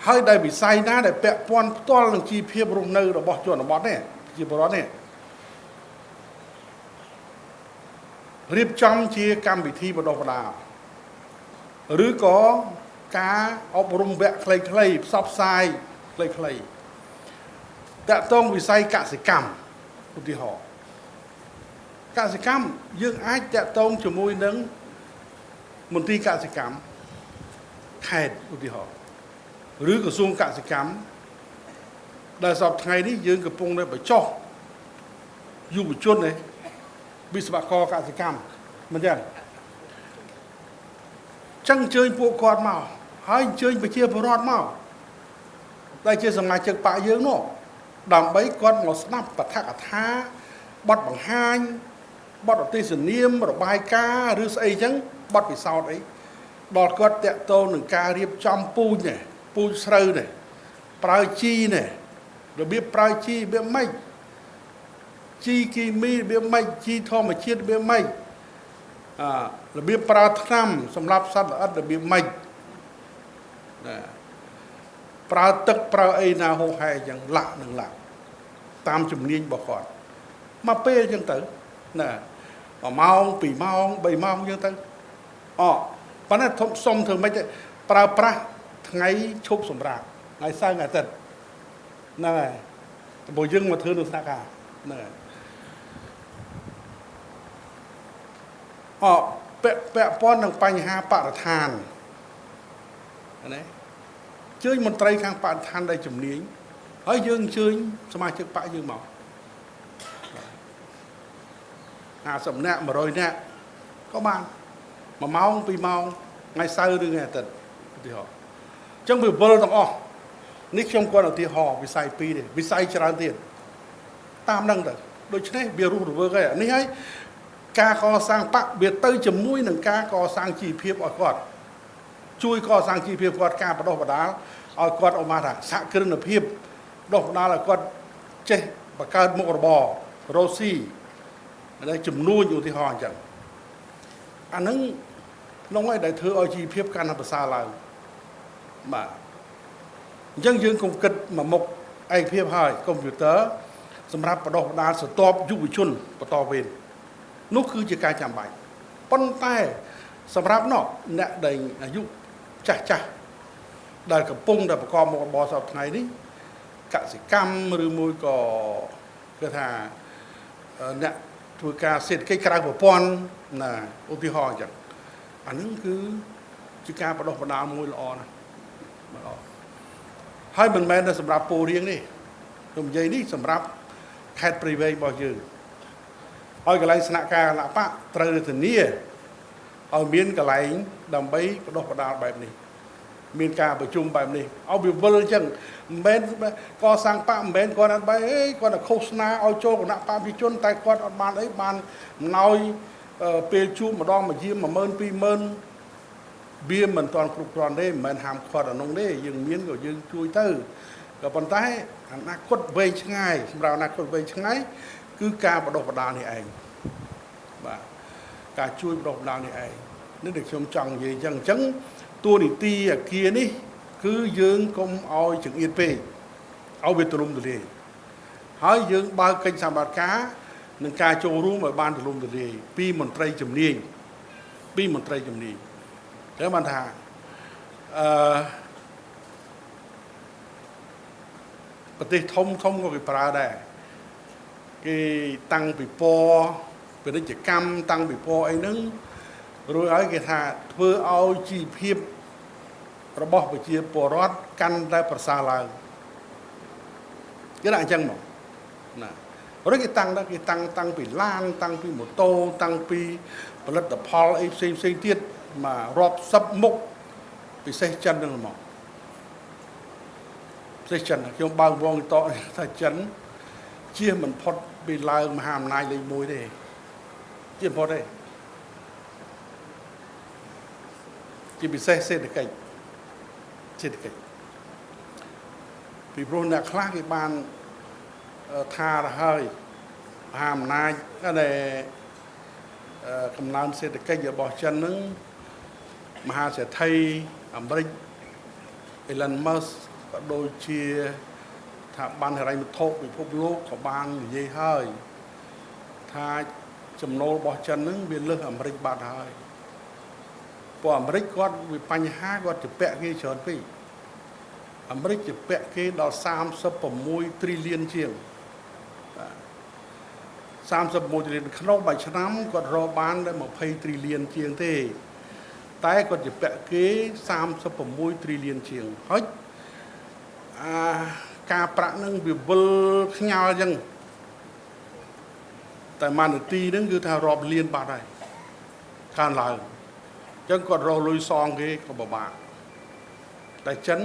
ហើយដែលវិស័យណាដែលពាក់ព័ន្ធផ្ទាល់នឹងជីវភាពរស់នៅរបស់ជនបទនេះជាពលរដ្ឋនេះរៀបចំជាកម្មវិធីបណ្ដុះបណ្ដាលឬក៏ការអប់រំវគ្គខ្លីៗផ្សព្វផ្សាយខ្លីៗតាក់ទងវិស័យកសិកម្មឧទាហរណ៍កសិកម្មយើងអាចតាក់ទងជាមួយនឹងមន្ទីរកសិកម្មខេត្តឧទាហរណ៍ឬក្រសួងកសិកម្មដែលសពថ្ងៃនេះយើងកំពុងតែបញ្ចុះយុវជននេះវិស្វករកសិកម្មមិនចឹងអញ្ជើញពួកគាត់មកហើយអញ្ជើញប្រជាពលរដ្ឋមកដែលជាសមាជិកបកយើងនោះដើម្បីគាត់មកស្ដាប់បទកថាបទបង្ហាញបទទេសនាមរបាយការណ៍ឬស្អីចឹងបទពិសោធន៍អីដល់គាត់តាក់ទងនឹងការរៀបចំពូជនេះពូជស្រូវនេះប្រើជីនេះរបៀបប្រើជីរបៀបម៉េចជីគីមីរបៀបម៉េចជីធម្មជាតិរបៀបម៉េចរបៀបប្រើថ្នាំសម្រាប់សត្វល្អិតរបៀបម៉េចប្រើទឹកប្រើអីណាហូរហែអញ្ចឹងលាក់នឹងលាក់តាមជំនាញរបស់គាត់មកពេលអញ្ចឹងទៅណា1ម៉ោង2ម៉ោង3ម៉ោងអញ្ចឹងទៅប៉ុន្តែសុំធ្វើម៉េចប្រើប្រាស់ថ្ងៃឈប់សម្រាកថ្ងៃសៅរ៍ថ្ងៃអាទិត្យហ្នឹងហើយព្រោះយើងមកធ្វើនៅស្នាក់ការហ្នឹងហើយពាក់ព័ន្ធនឹងបញ្ហាបរិស្ថានណាជើញមន្ត្រីខាងបរិស្ថានដែលជំនាញហើយយើងអញ្ជើញសមាជិកបកយើងមក50នាក់100នាក់ក៏បាន1ម៉ោង2ម៉ោងថ្ងៃសៅរ៍ឬថ្ងៃអាទិត្យឧទាហរណ៍អញ្ចឹងវាវិលទាំងអស់នេះខ្ញុំគាត់ឧទាហរណ៍វិស័យ2នេះវិស័យច្រើនទៀតតាមហ្នឹងទៅដូច្នេះវារស់រវើកហើយនេះហើយការកសាងបកវាទៅជាមួយនឹងការកសាងជីវភាពឲ្យគាត់ជួយកសាងជីវភាពគាត់ការបដិបដាលឲ្យគាត់អមថាសហគ្រិនភាពបដិបដាលឲ្យគាត់ចេះបង្កើតមុខរបររស់ស៊ីដែលចំនួនឧទាហរណ៍អញ្ចឹងអាហ្នឹងក្នុងឯដែលធ្វើឲ្យជីវភាពកាន់តែប្រសើរឡើងបាទអញ្ចឹងយើងកុំគិតមួយមុខឯកភាពហើយកុំព្យូទ័រសម្រាប់បដិបដាលស្ទាប់យុវជនបន្តវេននោះគឺជាការចាំបាច់ប៉ុន្តែសម្រាប់អ្នកដែលអាយុចាស់ដែលកំពុងតែប្រកបមុខរបរសពថ្ងៃនេះកសិកម្មឬមួយក៏គេថាអ្នកធ្វើការសេដ្ឋកិច្ចក្រៅប្រព័ន្ធណាឧទាហរណ៍អញ្ចឹងអានឹងគឺជាការបដិបដាលមួយល្អណាស់ល្អហើយមិនមែនតែសម្រាប់ពូរៀងនេះខ្ញុំនិយាយនេះសម្រាប់ខេត្តព្រៃវែងរបស់យើងឲ្យកន្លែងស្នាក់ការគណៈបកត្រូវធានាឲ្យមានកន្លែងដើម្បីបដិបដាលបែបនេះមានការប្រជុំបែបនេះឲ្យវាវិលអញ្ចឹងមិនមែនកសាងបកមិនមែនគាត់អត់បែគាត់តែឃោសនាឲ្យចូលគណៈបកប្រជាជនតែគាត់អត់បានអីបានអំណោយពេលជួបម្ដងមួយយាម10000 20000វាមិនទាន់គ្រប់គ្រាន់ទេមិនមែនហាមឃាត់អានោះទេយើងមានក៏យើងជួយទៅក៏ប៉ុន្តែអនាគតវែងឆ្ងាយសម្រាប់អនាគតវែងឆ្ងាយគឺការបដិបដាលនេះឯងបាទការជួយបដិបដាលនេះឯងនេះដែលខ្ញុំចង់និយាយអញ្ចឹងតួនាទីអាគារនេះគឺយើងកុំឲ្យចង្អៀតពេកឲ្យវាទូលំទូលាយហើយយើងបើកកិច្ចសម្បត្តិការនឹងការចូលរួមឲ្យបានទូលំទូលាយពីមន្ត្រីជំនាញចឹងបានថាប្រទេសធំក៏គេប្រើដែរគេតាំងពីពណ៌ពាណិជ្ជកម្មតាំងពីពណ៌អីហ្នឹង rồi ấy cái thà vừa ao chi phiếp rồi bỏ về chia bò rót căn ra bờ xa lại cái đại chân mà nè rồi cái tăng bị lan tăng bị một tô tăng bịផលិតផលអីផ្សេងទៀតមករាប់សិបមុខពិសេសចិនហ្នឹងមកពិសេសចិនខ្ញុំបើកវងតថាចិនជៀសមិនផុតពីឡើងមហាអំណាចលេខ1ទេជៀសផុតទេជាពិសេសសេដ្ឋកិច្ចពីព្រោះអ្នកខ្លះគេបានថាទៅហើយមហាអំណាចដែលកំណើនសេដ្ឋកិច្ចរបស់ចិនហ្នឹងមហាសេដ្ឋីអាមេរិក Elon Musk ក៏ដូចជាថាបានហិរញ្ញវត្ថុពិភពលោកក៏បាននិយាយហើយថាចំណូលរបស់ចិនហ្នឹងវាលើសអាមេរិកបាត់ហើយព្រោះអាមេរិកគាត់វាបញ្ហាគាត់ជពាក់គេច្រើនពេកអាមេរិកជពាក់គេដល់36 trillion ជាង36 trillion ក្នុងមួយឆ្នាំគាត់រកបានតែ20 trillion ជាងទេតែគាត់ជពាក់គេ36 trillion ជាងហើយការប្រាក់នឹងវាវិលខ្ញាល់អញ្ចឹងតែមួយនាទីហ្នឹងគឺថារាប់លានបាត់ហើយកើនឡើងអញ្ចឹងគាត់រកលុយសងគេក៏ពិបាកតែចិន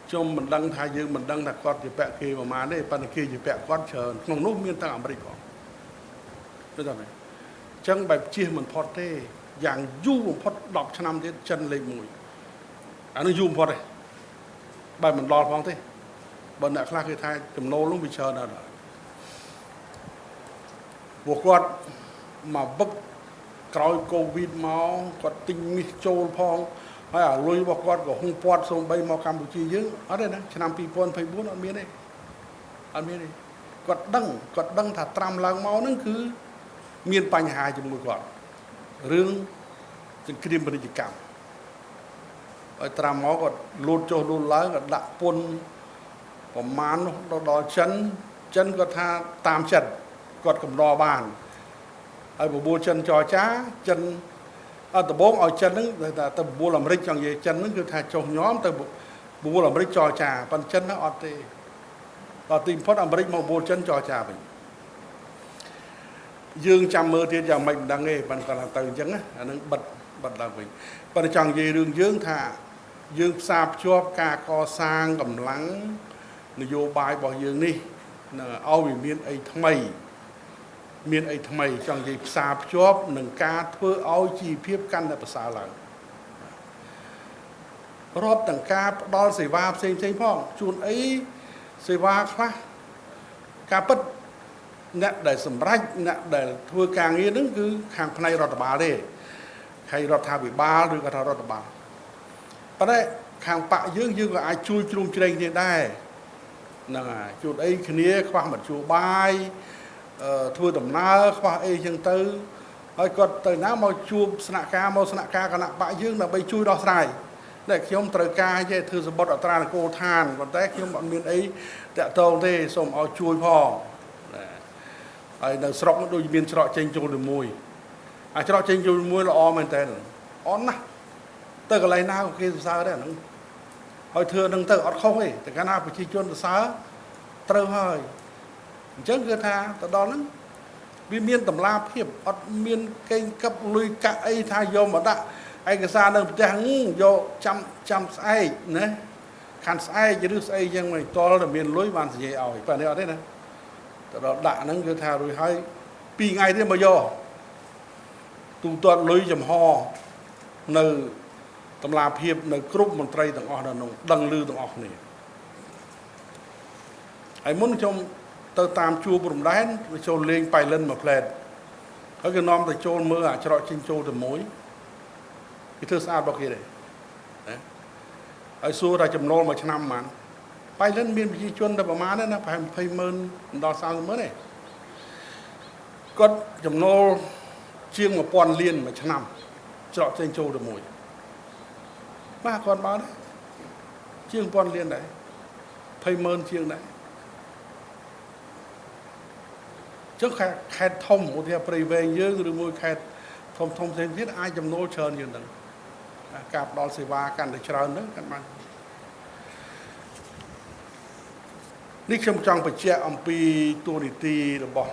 ខ្ញុំមិនដឹងថាយើងមិនដឹងថាគាត់ជពាក់គេប្រហែលទេប៉ុន្តែគេជពាក់គាត់ច្រើនក្នុងនោះមានទាំងអាមេរិកផងឃើញទេអញ្ចឹងបែបជៀសមិនផុតទេយ៉ាងយូរបំផុត10ឆ្នាំទៀតចិនលេខ1អានោះយូរបំផុតទេបែបមិនដល់ផងទេបើអ្នកខ្លះគេថាចំណូលនោះវាច្រើនណាស់ពួកគាត់មកវឹកក្រោយកូវីដមកគាត់ទិញមាសចូលផងហើយអាលុយរបស់គាត់ក៏ហុងពាត់សូម្បីមកកម្ពុជាយើងអត់ទេណាឆ្នាំ2024អត់មានទេគាត់ដឹងថាត្រាំឡើងមកហ្នឹងគឺមានបញ្ហាជាមួយគាត់រឿងសង្គ្រាមពាណិជ្ជកម្មហើយត្រាំមកគាត់លូតចុះលូតឡើងក៏ដាក់ពន្ធប្រមាណនោះដល់ចិនគាត់ថាតាមចិត្តគាត់កំដរបានហើយបបួលចិនចរចាចិនដំបូងឲ្យចិនហ្នឹងទៅបបួលអាមេរិកចង់និយាយចិនហ្នឹងគឺថាចុះញោមទៅបបួលអាមេរិកចរចាប៉ុន្តែចិនហ្នឹងអត់ទេដល់ទីបំផុតអាមេរិកមកបបួលចិនចរចាវិញយើងចាំមើលទៀតយ៉ាងម៉េចមិនដឹងទេប៉ុន្តែគាត់ទៅអញ្ចឹងណាអានឹងបិទឡើងវិញប៉ុន្តែចង់និយាយរឿងយើងថាយើងផ្សារភ្ជាប់ការកសាងកម្លាំងនយោបាយរបស់យើងនេះឲ្យវាមានអីថ្មីចង់និយាយផ្សារភ្ជាប់នឹងការធ្វើឲ្យជីវភាពកាន់តែប្រសើរឡើងរាប់ទាំងការផ្ដល់សេវាផ្សេងផងជួនអីសេវាខ្លះការពិតអ្នកដែលសម្រេចអ្នកដែលធ្វើការងារហ្នឹងគឺខាងផ្នែករដ្ឋបាលទេហើយរដ្ឋាភិបាលឬក៏ថារដ្ឋបាលប៉ុន្តែខាងបកយើងក៏អាចជួយជ្រោមជ្រែងគ្នាដែរហ្នឹងហើយជួនអីគ្នាខ្វះមធ្យោបាយធ្វើដំណើរខ្វះអីចឹងទៅហើយគាត់ទៅណាមកជួបស្នាក់ការគណៈបកយើងដើម្បីជួយដោះស្រាយតែខ្ញុំត្រូវការធ្វើសម្បត្តិអត្រានុកូលដ្ឋានប៉ុន្តែខ្ញុំអត់មានអីតាក់ទងទេសូមឲ្យជួយផងហើយនៅស្រុកដូចមានច្រកចេញចូលទៅមួយអាច្រកចេញចូលមួយល្អមែនតើអន់ណាស់ទៅកន្លែងណាក៏គេសរសើរដែរហ្នឹងហើយធ្វើនឹងទៅអត់ខុសទេតែកាលណាប្រជាជនសរសើរត្រូវហើយអញ្ចឹងគឺថាទៅដល់ហ្នឹងវាមានតម្លាភាពអត់មានកេងកឹបលុយកាក់អីថាយកមកដាក់ឯកសារនៅផ្ទះយកចាំស្អែកណាខាន់ស្អែកឬស្អីចឹងមិនតល់តែមានលុយបាននិយាយឲ្យប៉ានេះអត់ទេណាទៅដល់ដាក់ហ្នឹងគឺថារួចហើយ2ថ្ងៃទៀតមកយកទូទាត់លុយចំហនៅតម្លាភាពនៅគ្រប់មន្ត្រីទាំងអស់នៅក្នុងដឹងឮទាំងអស់គ្នាហើយមុនខ្ញុំទៅតាមជួបព្រំដែនចូលលេងប៉ៃលិនមួយផ្លែតហើយគេនាំទៅចូលមើលអាច្រកចេញចូលទៅមួយគេធ្វើស្អាតរបស់គេដែរណាហើយសួរថាចំណូលមួយឆ្នាំប៉ុន្មានប៉ៃលិនមានប្រជាជនតែប្រហែលណាប្រហែល20,000ដល់30,000ទេគាត់ចំណូលជាង1000លានមួយឆ្នាំច្រកចេញចូលទៅមួយបាទគាត់បើដែរជាង1000លានដែរ20,000ជាងដែរចុះខេត្តធំឧទាហរណ៍ព្រៃវែងយើងឬមួយខេត្ត ធំផ្សេងទៀតអាចចំណូលច្រើនជាងហ្នឹងការផ្ដល់សេវាកាន់តែច្រើនហ្នឹងកាន់បាននេះខ្ញុំចង់បញ្ជាក់អំពីតួនាទីរបស់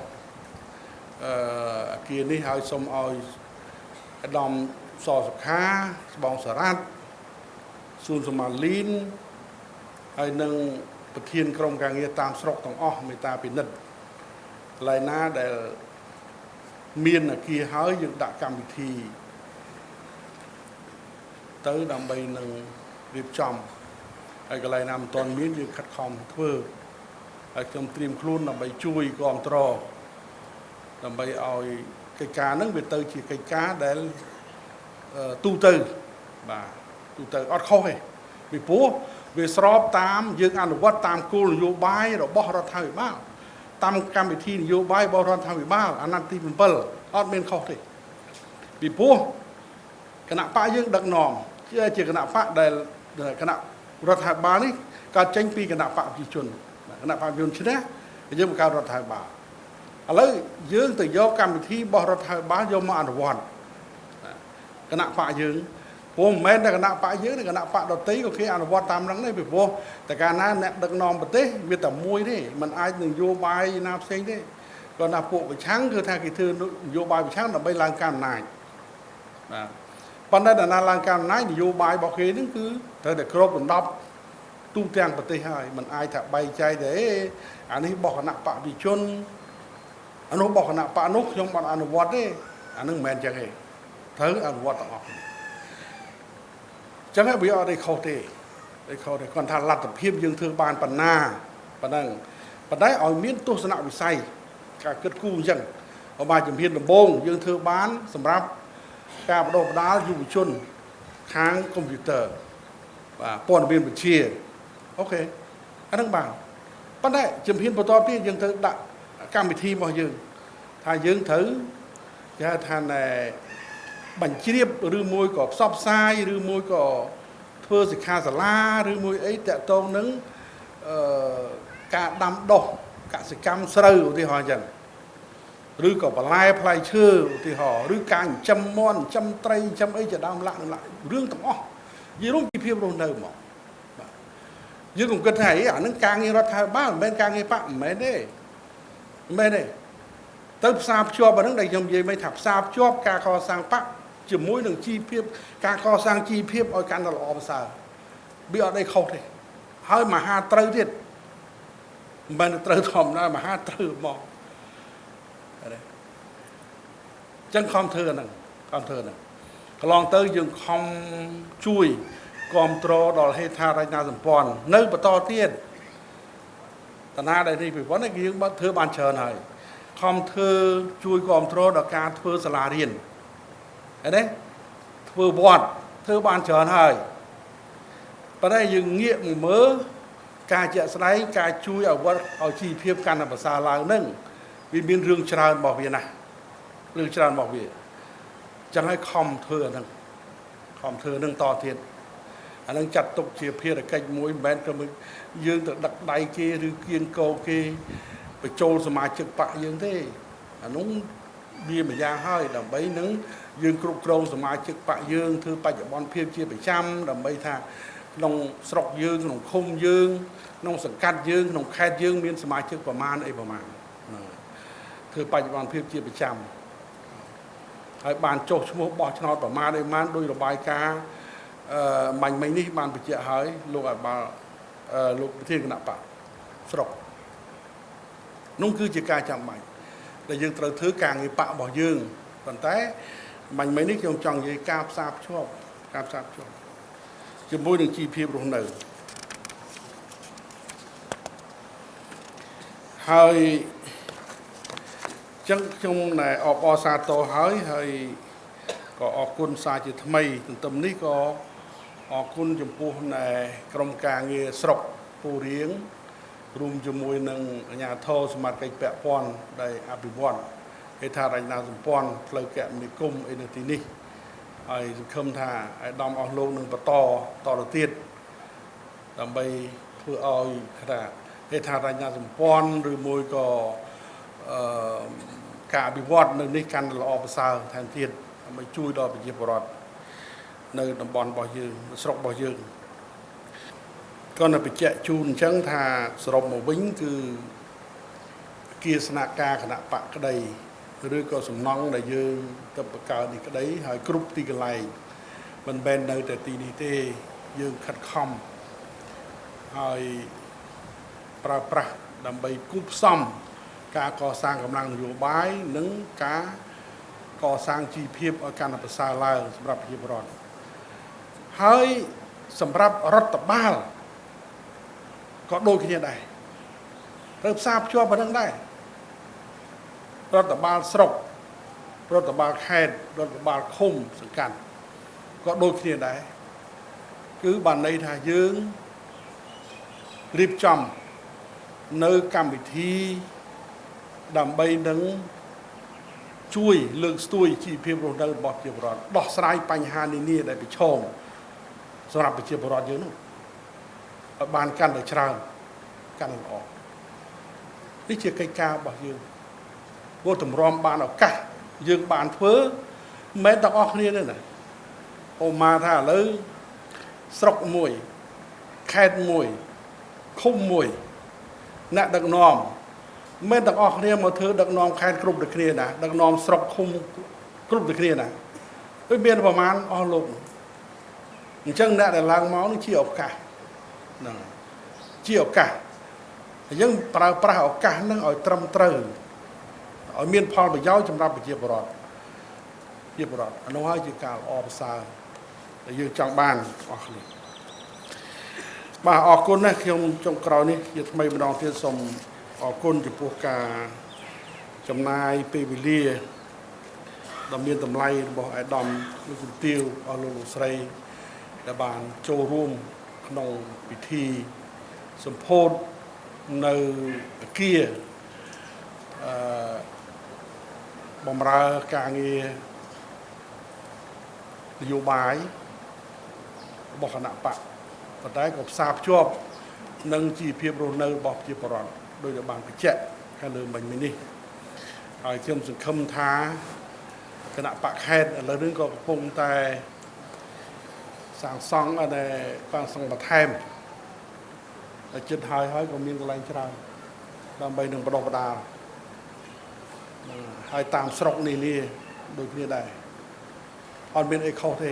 អគារនេះហើយសូមឲ្យអាដាមសសុខាស្បងសារ៉ាត់សួនសមាលីនហើយនឹងប្រធានក្រុមការងារតាមស្រុកទាំងអស់មេត្តាពិនិត្យកន្លែងណាដែលមានអគារហើយយើងដាក់កម្មវិធីទៅដើម្បីនឹងរៀបចំហើយកន្លែងណាមិនទាន់មានយើងខិតខំធ្វើហើយខ្ញុំត្រៀមខ្លួនដើម្បីជួយគ្រប់គ្រងដើម្បីឲ្យកិច្ចការហ្នឹងវាទៅជាកិច្ចការដែលទូទៅបាទទូទៅអត់ខុសទេពីព្រោះវាស្របតាមយើងអនុវត្តតាមគោលនយោបាយរបស់រដ្ឋាភិបាលតាមកម្មវិធីនយោបាយរបស់រដ្ឋាភិបាលអាណត្តិទី7អត់មានខុសទេពីព្រោះគណៈបកយើងដឹកនាំជាគណៈបកដែលគណៈរដ្ឋាភិបាលនេះកើតចេញពីគណៈបកប្រជាជនគណៈបកប្រជាជនឈ្នះយើងបង្កើតរដ្ឋាភិបាលឥឡូវយើងទៅយកកម្មវិធីរបស់រដ្ឋាភិបាលយកមកអនុវត្តគណៈបកយើងព្រោះមិនមែនតែគណៈបកយើងទេគណៈបកដទៃក៏គេអនុវត្តតាមហ្នឹងដែរពីព្រោះតែកាលណាអ្នកដឹកនាំប្រទេសវាតែមួយទេมันអាចនយោបាយណាផ្សេងទេគាត់ថាពួកប្រឆាំងគឺថាគេធ្វើនយោបាយប្រឆាំងដើម្បីឡើងកាន់អំណាចបាទប៉ុន្តែដល់ណាឡើងកាន់អំណាចនយោបាយរបស់គេហ្នឹងគឺត្រូវតែគ្របដណ្ដប់ទូទាំងប្រទេសហើយมันអាចថាបែកចែកទេអានេះរបស់គណៈបកប្រជាជនអានោះរបស់គណៈបកនោះខ្ញុំមិនអនុវត្តទេអានឹងមិនមែនចឹងទេត្រូវអនុវត្តទាំងអស់ចឹងវាអត់ឯខុសទេគាត់ថាលទ្ធភាពយើងធ្វើបានប៉ុណ្ណាប៉ុណ្ណឹងប៉ុន្តែឲ្យមានទស្សនវិស័យការគិតគូរអញ្ចឹងបើជំហានដំបូងយើងធ្វើបានសម្រាប់ការបណ្ដុះបណ្ដាលយុវជនខាងកុំព្យូទ័របាទព័ត៌មានវិទ្យាអូខេអានឹងបានប៉ុន្តែជំហានបន្តទៀតយើងត្រូវដាក់កម្មវិធីរបស់យើងថាយើងត្រូវគេហៅថាបញ្ជ្រាបឬមួយក៏ផ្សព្វផ្សាយឬមួយក៏ធ្វើសិក្ខាសាលាឬមួយអីតាក់ទងនឹងការដាំដុះកសិកម្មស្រូវឧទាហរណ៍អញ្ចឹងឬក៏បន្លែផ្លែឈើឧទាហរណ៍ឬការចិញ្ចឹមមាន់ចិញ្ចឹមត្រីចិញ្ចឹមអីជាដើមឡាក់រឿងទាំងអស់និយាយរួមពីភាពរស់នៅមកបាទយើងកុំគិតថាអាហ្នឹងការងាររដ្ឋាភិបាលមិនមែនការងារបកមិនមែនទេទៅផ្សារភ្ជាប់អាហ្នឹងដែលខ្ញុំនិយាយមិនថាផ្សារភ្ជាប់ការកសាងបកជាមួយនឹងជីវភាពការកសាងជីវភាពឲ្យកាន់តែល្អប្រសើរវាអត់អីខុសទេហើយមហាត្រូវទៀតមិនមែនត្រូវធម្មតាមហាត្រូវមកចឹងខំធ្វើអាហ្នឹងកន្លងទៅយើងខំជួយគ្រប់គ្រងដល់ហេដ្ឋារចនាសម្ព័ន្ធនៅបន្តទៀតតាណាដែលនេះពីប៉ុណ្ណឹងយើងបានធ្វើបានច្រើនហើយខំធ្វើជួយគ្រប់គ្រងដល់ការធ្វើសាលារៀនឃើញទេធ្វើវត្តធ្វើបានច្រើនហើយប៉ុន្តែយើងងាកមកមើលការជាក់ស្ដែងការជួយឲ្យវត្តឲ្យជីវភាពកាន់តែប្រសើរឡើងហ្នឹងវាមានរឿងច្រើនរបស់វាណារឿងច្រើនរបស់វាចឹងឲ្យខំធ្វើអាហ្នឹងតទៀតអាហ្នឹងចាត់ទុកជាភារកិច្ចមួយមិនមែនតែយើងទៅដឹកដៃគេឬគៀងកោគេបញ្ចូលសមាជិកបកយើងទេអានោះវាម្យ៉ាងហើយដើម្បីនឹងយើងគ្រប់គ្រងសមាជិកបកយើងធ្វើបច្ចុប្បន្នភាពជាប្រចាំដើម្បីថាក្នុងស្រុកយើងក្នុងឃុំយើងក្នុងសង្កាត់យើងក្នុងខេត្តយើងមានសមាជិកប្រមាណធ្វើបច្ចុប្បន្នភាពជាប្រចាំហើយបានចុះឈ្មោះបោះឆ្នោតប្រមាណដោយរបាយការណ៍មិញនេះបានបញ្ជាក់ហើយលោកប្រធានគណៈបកស្រុកនោះគឺជាការចាំបាច់ដែលយើងត្រូវធ្វើការងារបករបស់យើងប៉ុន្តែមិញនេះខ្ញុំចង់និយាយការផ្សារភ្ជាប់ជាមួយនឹងជីវភាពរស់នៅហើយចឹងខ្ញុំអបអរសាទរហើយក៏អរគុណសារជាថ្មីទន្ទឹមនេះក៏អរគុណចំពោះក្រុមការងារស្រុកពូរៀងរួមជាមួយនឹងអាជ្ញាធរសមត្ថកិច្ចពាក់ព័ន្ធដែលអភិវឌ្ឍហេដ្ឋារចនាសម្ព័ន្ធផ្លូវគមនាគមន៍អីនៅទីនេះហើយសង្ឃឹមថាអាដាមអស់លោកនឹងបន្តទៅទៀតដើម្បីធ្វើឲ្យហេដ្ឋារចនាសម្ព័ន្ធឬមួយក៏ការអភិវឌ្ឍនៅនេះកាន់តែល្អប្រសើរថែមទៀត ដើម្បីជួយដល់ប្រជាពលរដ្ឋនៅតំបន់របស់យើងស្រុករបស់យើងក៏នៅបញ្ជាក់ជូនអញ្ចឹងថាសរុបមកវិញគឺគាស្នការគណៈបកក្តីឬក៏សំណង់ដែលយើងទៅបង្កើតនេះក្តីហើយគ្រប់ទីកន្លែងមិនមែននៅតែទីនេះទេយើងខិតខំហើយប្រើប្រាស់ដើម្បីគូផ្សំការកសាងកម្លាំងនយោបាយនិងការកសាងជីវភាពឲ្យកាន់តែប្រសើរឡើងសម្រាប់ប្រជាពលរដ្ឋហើយសម្រាប់រដ្ឋបាលក៏ដូចគ្នាដែរត្រូវផ្សារភ្ជាប់ប៉ុណ្្នឹងដែររដ្ឋបាលស្រុករដ្ឋបាលខេត្តរដ្ឋបាលឃុំសង្កាត់ក៏ដូចគ្នាដែរគឺបានន័យថាយើងរៀបចំនៅកម្មវិធីដើម្បីនឹងជួយលើកស្ទួយជីវភាពរស់នៅរបស់ប្រជាពលរដ្ឋដោះស្រាយបញ្ហានានាដែលប្រឈមសម្រាប់ប្រជាពលរដ្ឋយើងនោះឲ្យបានកាន់តែច្រើនកាន់តែល្អនេះជាកិច្ចការរបស់យើងព្រោះតម្រាំបានឱកាសយើងបានធ្វើមិនមែនទាំងអស់គ្នាទេណាឧមាថាឥឡូវស្រុកមួយខេត្តមួយឃុំមួយអ្នកដឹកនាំមិនមែនទាំងអស់គ្នាមកធ្វើដឹកនាំខេត្តគ្រប់តែគ្នាណាដឹកនាំស្រុកឃុំគ្រប់តែគ្នាណាដូចមានប្រមាណអស់លោកអញ្ចឹងអ្នកដែលឡើងមកនេះជាឱកាសហ្នឹងជាឱកាសយើងប្រើប្រាស់ឱកាសហ្នឹងឲ្យត្រឹមត្រូវឲ្យមានផលប្រយោជន៍សម្រាប់ប្រជាពលរដ្ឋអានោះហើយជាការល្អប្រសើរដែលយើងចង់បានអស់គ្នាបាទអរគុណណាស់ខ្ញុំចុងក្រោយនេះជាថ្មីម្ដងទៀតសូមអរគុណចំពោះការចំណាយពេលវេលាដ៏មានតម្លៃរបស់អាដាមលោកជំទាវអស់លោកស្រីដែលបានចូលរួមក្នុងពិធីសម្ពោធនៅអគារបម្រើការងារនយោបាយរបស់គណៈបកប៉ុន្តែក៏ផ្សារភ្ជាប់នឹងជីវភាពរស់នៅរបស់ប្រជាពលរដ្ឋដោយដែលបានបញ្ជាក់ខាងលើមិញនេះហើយខ្ញុំសង្ឃឹមថាគណៈបកខេត្តឥឡូវនេះក៏កំពុងតែសាងសង់ដែលបានសង់បន្ថែមតែចិត្តហើយក៏មានកន្លែងច្រើនដើម្បីនឹងបដោះបដាលហើយតាមស្រុកនេះដូចគ្នាដែរអត់មានអីខុសទេ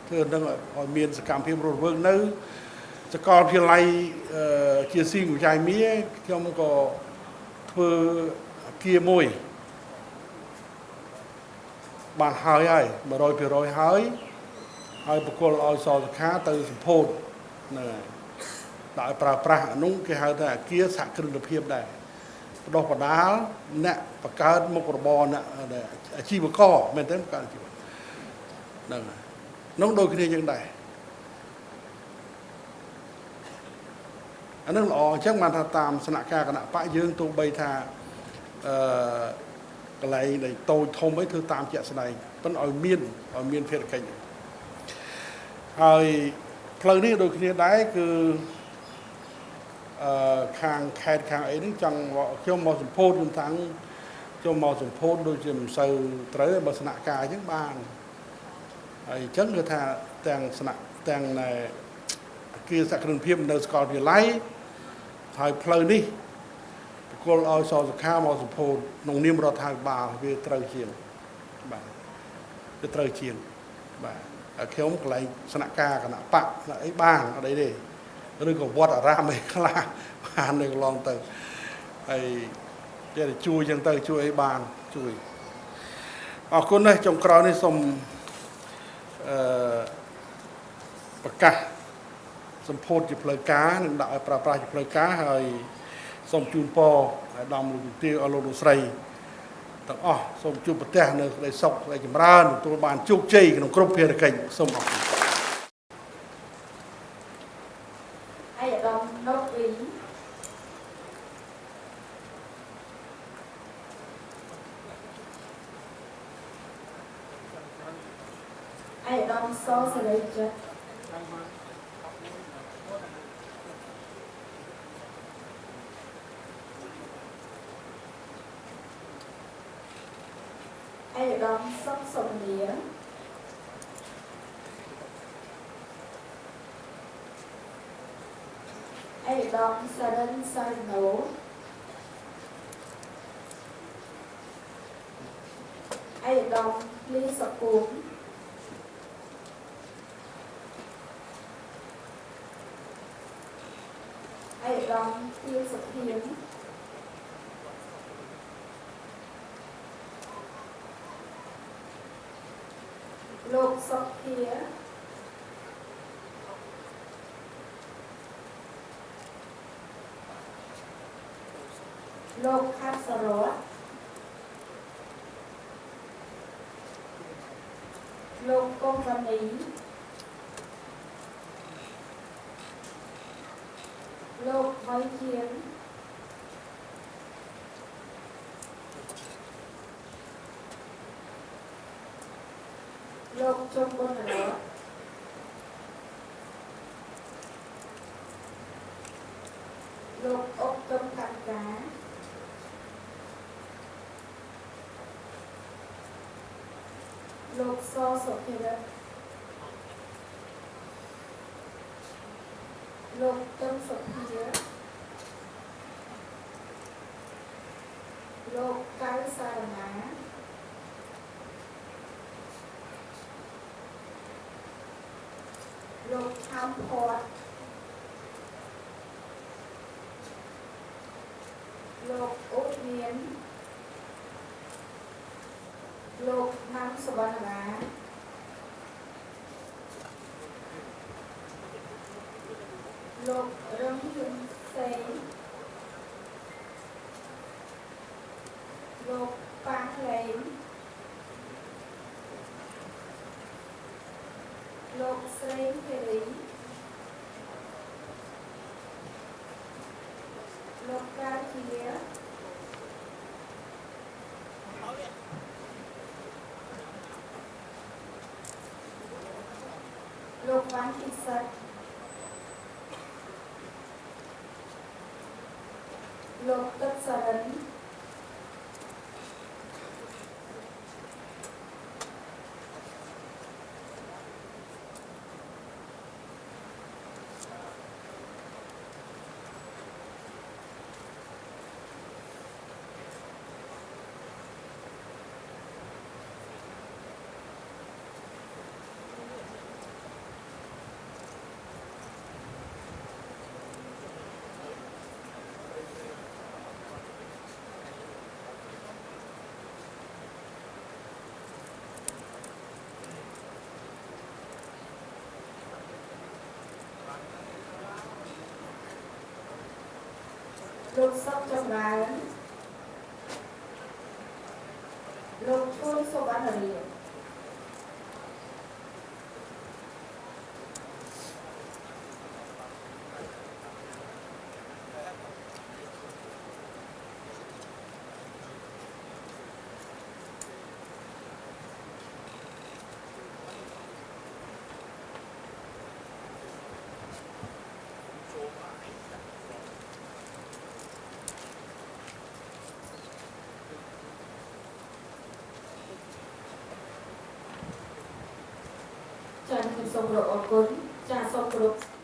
ធ្វើនឹងឲ្យមានសកម្មភាពរស់រវើកនៅសាកលវិទ្យាល័យជាស៊ីវិជ័យមាខ្ញុំក៏ធ្វើអគារមួយបានហើយ 100%ហើយបកគលឲ្យសសុខាទៅសម្ពោធនៅដាក់ឲ្យប្រើប្រាស់នោះគេហៅថាអគារសហគ្រិនភាពដែរបដោះបដាលអ្នកបង្កើតមុខរបរអ្នកអាជីវករមែនទេបង្កើតអាជីវករហ្នឹងនោះដូចគ្នាយើងដែរអានឹងល្អអញ្ចឹងបានថាតាមស្នាក់ការគណៈបកយើងទោះបីថាកន្លែងដែលតូចធំអីធ្វើតាមជាក់ស្ដែងប៉ុន្តែឲ្យមានភារកិច្ចហើយផ្លូវនេះដូចគ្នាដែរគឺខាងខេត្តខាងអីនេះចង់ខ្ញុំមកសម្ពោធខ្ញុំថាខ្ញុំមកសម្ពោធដូចជាមិនសូវត្រូវបើស្នាក់ការអញ្ចឹងបានហើយអញ្ចឹងគឺថាទាំងអគារសហគ្រិនភាពនៅសាកលវិទ្យាល័យហើយផ្លូវនេះបកគលឲ្យសសុខាមកសម្ពោធក្នុងនាមរដ្ឋាភិបាលវាត្រូវជាងបាទវាត្រូវជាងបាទហើយខ្ញុំកន្លែងស្នាក់ការគណៈបកអីបានអត់អីទេឬក៏វត្តអារាមអីខ្លះបាននៅកន្លងទៅហើយគេជួយចឹងទៅជួយអីបានជួយអរគុណណាស់ចុងក្រោយនេះសូមប្រកាសសម្ពោធជាផ្លូវការនិងដាក់ឲ្យប្រើប្រាស់ជាផ្លូវការហើយសូមជូនពរឲ្យដំលោកជំទាវអស់លោកលោកស្រីទាំងអស់សូមជួបប្រទះនៅក្តីសុខក្តីចម្រើនទទួលបានជោគជ័យក្នុងគ្រប់ភារកិច្ចសូមអរគុណ
អាយដាមណូវីអាយដាមសសេរីចិត្តអាយ ដមសុខសុនីឯកឧត្តមសារិនសារិណូឯកឧត្តមលីសពូមឯកឧត្តមទាសុធានលោកសុភាលោកខាត់សរតលោកកុំវណ្ណីលោកវៃជាងលោកជុំបុណ្យរតលោកអុកទុំកម្មការលោកសសុភិរិទ្ធលោកទឹមសុភាលោកកៅសារណាលោកឆាំផាត់លោកអ៊ុតមានលោកណាំសវណ្ណាលោករឹងហ៊ុនសេងលោកប៉ាស់ឡេងលោកស្រីភារីលោកកាជាលោកវ៉ាន់ពិសិដ្ឋលោកទឹកសរិនលោកសុកចម្រើនលោកឈួនសុវណ្ណរាចា៎ខ្ញុំសូមគោរពអរគុណចា៎សូមគោរព